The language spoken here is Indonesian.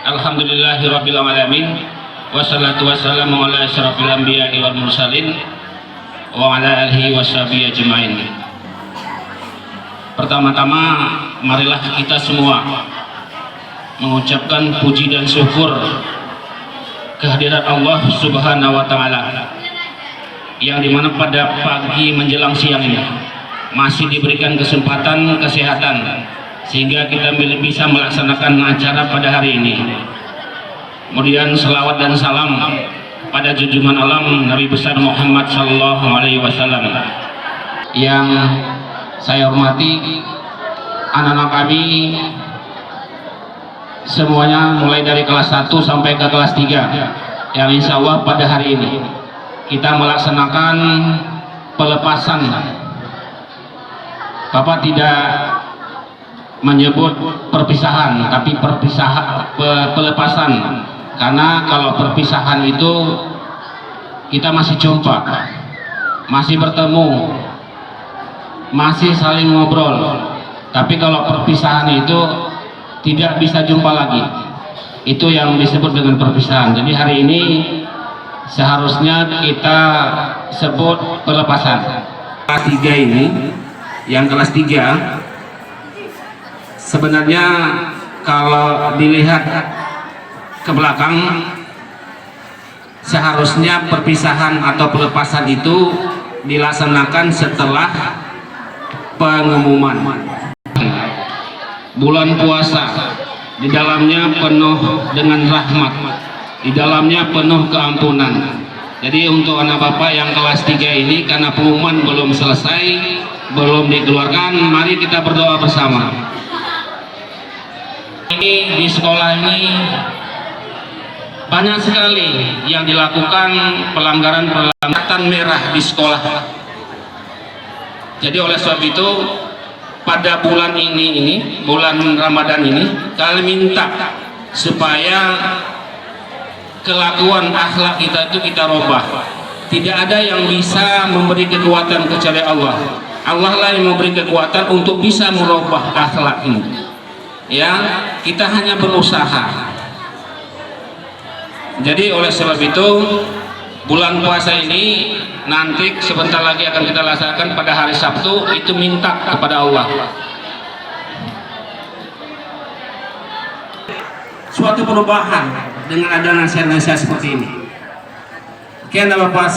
Alhamdulillahirabbil alamin. Wassalatu wassalamu ala asyrafil anbiya'i wal mursalin wa ala alihi washabihi ajmain. Pertama-tama marilah kita semua mengucapkan puji dan syukur kehadirat Allah Subhanahu wa taala, yang dimana pada pagi menjelang siang ini masih diberikan kesempatan kesehatan sehingga kita bisa melaksanakan acara pada hari ini. Kemudian selawat dan salam pada junjungan alam Nabi besar Muhammad sallallahu alaihi wasallam. Yang saya hormati anak-anak kami semuanya, mulai dari kelas 1 sampai ke kelas 3, yang insya Allah pada hari ini kita melaksanakan pelepasan. Bapak tidak menyebut perpisahan, tapi pelepasan, karena kalau perpisahan itu kita masih jumpa, masih bertemu, masih saling ngobrol, tapi kalau perpisahan itu tidak bisa jumpa lagi, itu yang disebut dengan perpisahan. Jadi hari ini seharusnya kita sebut pelepasan. Kelas 3 ini, yang kelas 3 sebenarnya kalau dilihat ke belakang, seharusnya perpisahan atau pelepasan itu dilaksanakan setelah pengumuman bulan puasa. Di dalamnya penuh dengan rahmat, di dalamnya penuh keampunan. Jadi untuk anak bapak yang kelas 3 ini, karena pengumuman belum selesai, belum dikeluarkan, mari kita berdoa bersama. Ini di sekolah ini banyak sekali yang dilakukan pelanggaran merah di sekolah. Jadi oleh sebab itu pada bulan ini bulan Ramadan ini, kami minta supaya kelakuan akhlak kita itu kita robah. Tidak ada yang bisa memberi kekuatan kecuali Allah. Allah lah yang memberi kekuatan untuk bisa merubah akhlak ini. Ya, kita hanya berusaha. Jadi oleh sebab itu bulan puasa ini nanti sebentar lagi akan kita laksanakan pada hari Sabtu, itu minta kepada Allah suatu perubahan dengan ada nasihat-nasihat seperti ini. Oke, Bapak